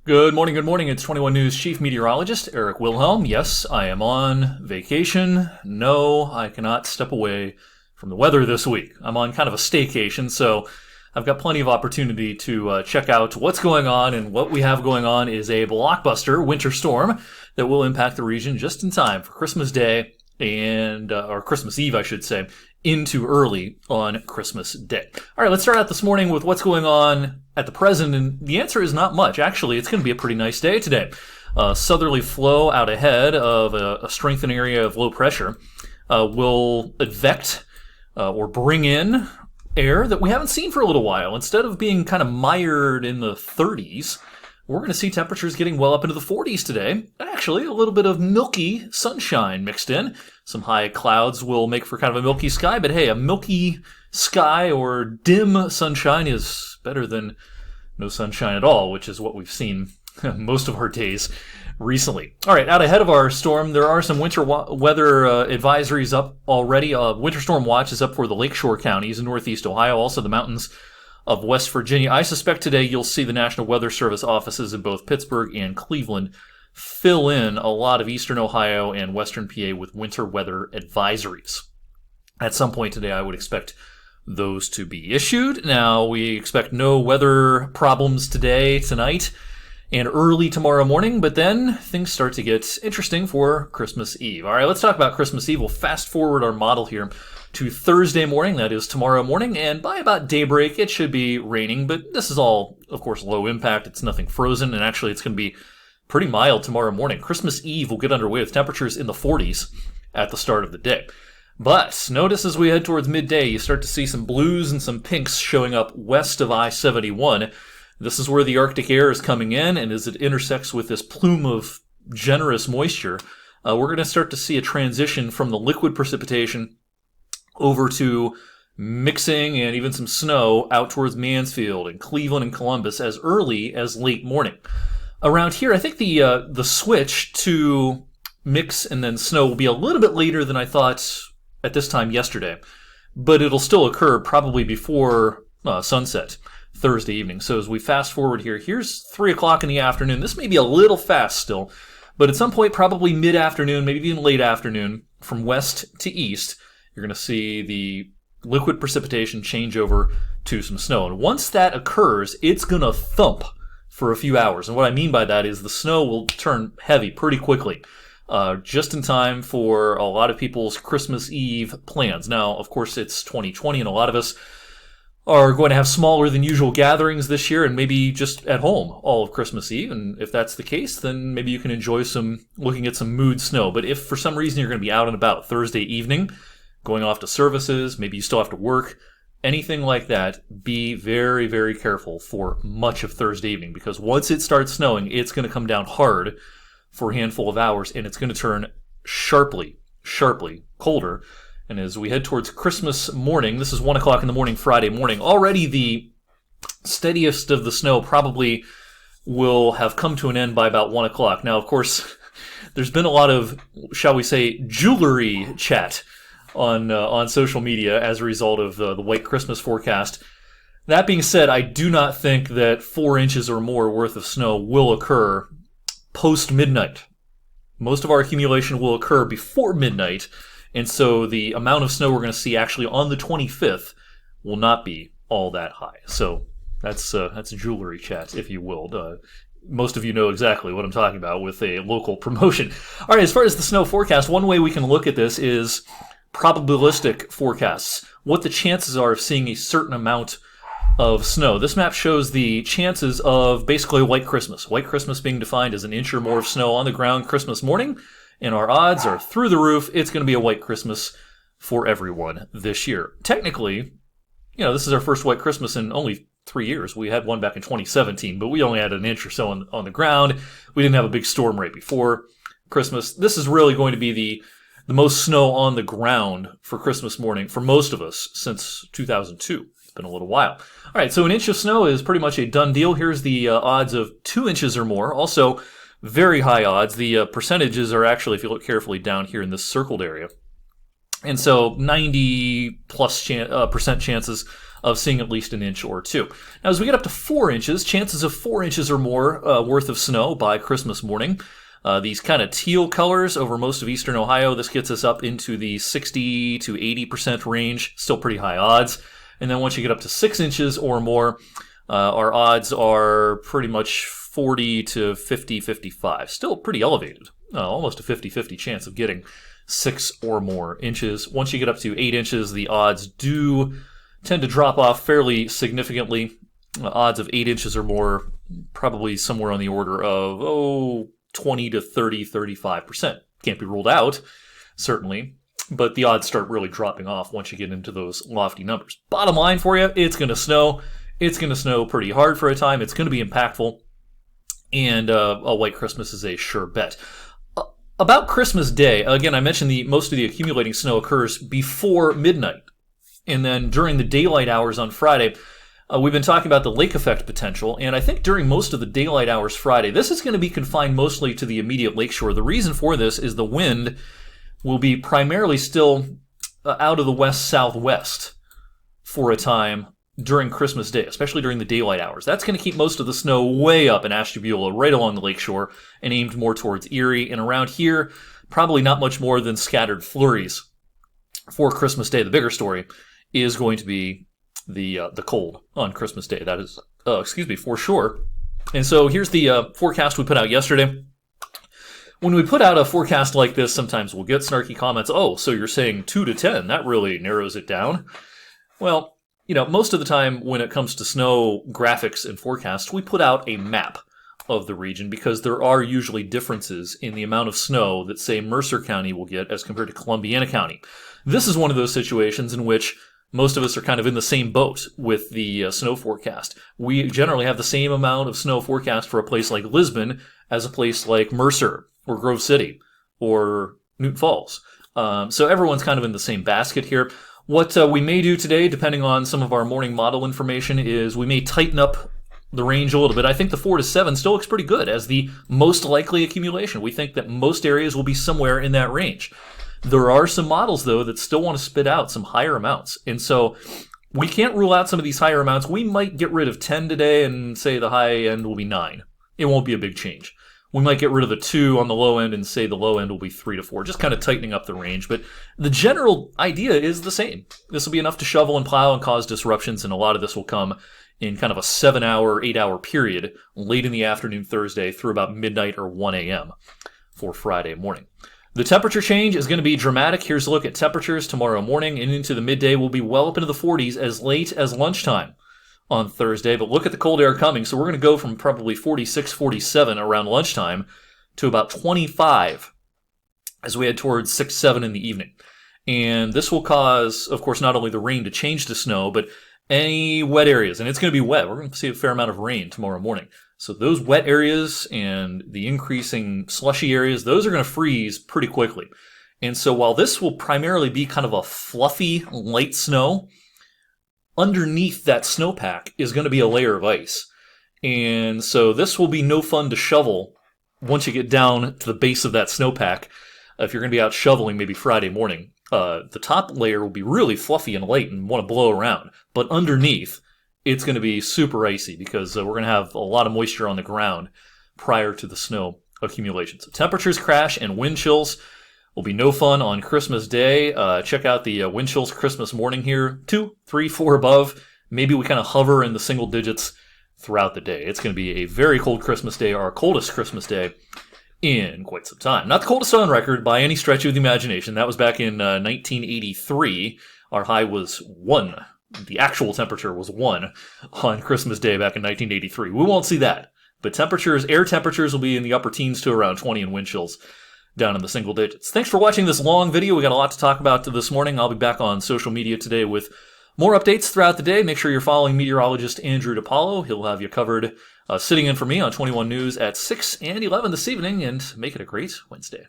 Good morning, good morning. It's 21 News Chief Meteorologist Eric Wilhelm. Yes, I am on vacation. No, I cannot step away from the weather this week. I'm on kind of a staycation, so I've got plenty of opportunity to check out what's going on, and what we have going on is a blockbuster winter storm that will impact the region just in time for Christmas Day or Christmas Eve, I should say, into early on Christmas Day. All right, let's start out this morning with what's going on at the present, and the answer is not much. Actually, it's going to be a pretty nice day today. Southerly flow out ahead of a strengthened area of low pressure will advect or bring in air that we haven't seen for a little while. Instead of being kind of mired in the 30s, we're going to see temperatures getting well up into the 40s today. Actually, a little bit of milky sunshine mixed in. Some high clouds will make for kind of a milky sky, but hey, a milky sky or dim sunshine is better than no sunshine at all, which is what we've seen most of our days recently. All right, out ahead of our storm, there are some winter weather advisories up already. Winter storm watch is up for the lakeshore counties in northeast Ohio, also the mountains of West Virginia. I suspect today you'll see the National Weather Service offices in both Pittsburgh and Cleveland fill in a lot of eastern Ohio and western PA with winter weather advisories. At some point today, I would expect those to be issued. Now, we expect no weather problems today, tonight, and early tomorrow morning, but then things start to get interesting for Christmas Eve. All right, let's talk about Christmas Eve. We'll fast forward our model here to Thursday morning, that is tomorrow morning, and by about daybreak, it should be raining, but this is all, of course, low impact. It's nothing frozen, and actually it's going to be pretty mild tomorrow morning. Christmas Eve will get underway with temperatures in the 40s at the start of the day. But notice as we head towards midday, you start to see some blues and some pinks showing up west of I-71. This is where the Arctic air is coming in, and as it intersects with this plume of generous moisture, we're going to start to see a transition from the liquid precipitation over to mixing and even some snow out towards Mansfield and Cleveland and Columbus as early as late morning. Around here, I think the switch to mix and then snow will be a little bit later than I thought at this time yesterday, but it'll still occur probably before sunset Thursday evening. So as we fast forward here, here's 3 o'clock in the afternoon. This may be a little fast still, but at some point, probably mid-afternoon, maybe even late afternoon, from west to east, you're going to see the liquid precipitation change over to some snow. And once that occurs, it's going to thump for a few hours. And what I mean by that is the snow will turn heavy pretty quickly, just in time for a lot of people's Christmas Eve plans. Now, of course, it's 2020, and a lot of us are going to have smaller than usual gatherings this year and maybe just at home all of Christmas Eve. And if that's the case, then maybe you can enjoy looking at some mood snow. But if for some reason you're going to be out and about Thursday evening, going off to services, maybe you still have to work, anything like that, be very, very careful for much of Thursday evening, because once it starts snowing, it's going to come down hard for a handful of hours, and it's going to turn sharply colder. And as we head towards Christmas morning, this is 1 o'clock in the morning, Friday morning, already the steadiest of the snow probably will have come to an end by about 1 o'clock. Now, of course, there's been a lot of, shall we say, jewelry chat on social media as a result of the white Christmas forecast. That being said, I do not think that 4 inches or more worth of snow will occur post-midnight. Most of our accumulation will occur before midnight, and so the amount of snow we're going to see actually on the 25th will not be all that high. So that's jewelry chat, if you will. Most of you know exactly what I'm talking about with a local promotion. All right, as far as the snow forecast, one way we can look at this is probabilistic forecasts, what the chances are of seeing a certain amount of snow. This map shows the chances of basically a white Christmas. White Christmas being defined as an inch or more of snow on the ground Christmas morning, and our odds are through the roof. It's going to be a white Christmas for everyone this year. Technically, this is our first white Christmas in only 3 years. We had one back in 2017, but we only had an inch or so on the ground. We didn't have a big storm right before Christmas. This is really going to be the most snow on the ground for Christmas morning for most of us since 2002. It's been a little while. All right, so an inch of snow is pretty much a done deal. Here's the odds of 2 inches or more. Also, very high odds. The percentages are actually, if you look carefully down here in this circled area. And so 90 plus percent chances of seeing at least an inch or two. Now, as we get up to 4 inches, chances of 4 inches or more worth of snow by Christmas morning. These kind of teal colors over most of eastern Ohio, this gets us up into the 60 to 80% range, still pretty high odds. And then once you get up to 6 inches or more, our odds are pretty much 40 to 50, 55. Still pretty elevated, almost a 50-50 chance of getting 6 or more inches. Once you get up to 8 inches, the odds do tend to drop off fairly significantly. Odds of 8 inches or more, probably somewhere on the order of, 20 to 30, 35%. Can't be ruled out, certainly, but the odds start really dropping off once you get into those lofty numbers. Bottom line for you, it's going to snow. It's going to snow pretty hard for a time. It's going to be impactful, and a white Christmas is a sure bet. About Christmas Day, again, I mentioned most of the accumulating snow occurs before midnight, and then during the daylight hours on Friday, we've been talking about the lake effect potential, and I think during most of the daylight hours Friday, this is going to be confined mostly to the immediate lakeshore. The reason for this is the wind will be primarily still out of the west-southwest for a time during Christmas Day, especially during the daylight hours. That's going to keep most of the snow way up in Ashtabula, right along the lakeshore, and aimed more towards Erie. And around here, probably not much more than scattered flurries for Christmas Day. The bigger story is going to be the cold on Christmas Day. That is, for sure. And so here's the forecast we put out yesterday. When we put out a forecast like this, sometimes we'll get snarky comments. Oh, so you're saying 2 to 10. That really narrows it down. Well, most of the time when it comes to snow graphics and forecasts, we put out a map of the region because there are usually differences in the amount of snow that, say, Mercer County will get as compared to Columbiana County. This is one of those situations in which most of us are kind of in the same boat with the snow forecast. We generally have the same amount of snow forecast for a place like Lisbon as a place like Mercer or Grove City or Newton Falls. So everyone's kind of in the same basket here. What we may do today, depending on some of our morning model information, is we may tighten up the range a little bit. I think the 4 to 7 still looks pretty good as the most likely accumulation. We think that most areas will be somewhere in that range. There are some models, though, that still want to spit out some higher amounts. And so we can't rule out some of these higher amounts. We might get rid of 10 today and say the high end will be 9. It won't be a big change. We might get rid of the 2 on the low end and say the low end will be 3 to 4, just kind of tightening up the range. But the general idea is the same. This will be enough to shovel and plow and cause disruptions, and a lot of this will come in kind of a 7-hour, 8-hour period late in the afternoon Thursday through about midnight or 1 a.m. for Friday morning. The temperature change is going to be dramatic. Here's a look at temperatures tomorrow morning and into the midday. We'll be well up into the 40s as late as lunchtime on Thursday. But look at the cold air coming. So we're going to go from probably 46, 47 around lunchtime to about 25 as we head towards 6, 7 in the evening. And this will cause, of course, not only the rain to change to snow, but any wet areas. And it's going to be wet. We're going to see a fair amount of rain tomorrow morning. So those wet areas and the increasing slushy areas, those are going to freeze pretty quickly. And so while this will primarily be kind of a fluffy, light snow, underneath that snowpack is going to be a layer of ice. And so this will be no fun to shovel once you get down to the base of that snowpack. If you're going to be out shoveling maybe Friday morning, the top layer will be really fluffy and light and want to blow around. But underneath, it's going to be super icy because we're going to have a lot of moisture on the ground prior to the snow accumulation. So temperatures crash and wind chills will be no fun on Christmas Day. Check out the wind chills Christmas morning here. 2, 3, 4 above. Maybe we kind of hover in the single digits throughout the day. It's going to be a very cold Christmas day, our coldest Christmas day in quite some time. Not the coldest on record by any stretch of the imagination. That was back in 1983. Our high was 1. The actual temperature was 1 on Christmas Day back in 1983. We won't see that. But air temperatures will be in the upper teens to around 20 and wind chills down in the single digits. Thanks for watching this long video. We got a lot to talk about this morning. I'll be back on social media today with more updates throughout the day. Make sure you're following meteorologist Andrew DiPaolo. He'll have you covered sitting in for me on 21 News at 6 and 11 this evening, and make it a great Wednesday.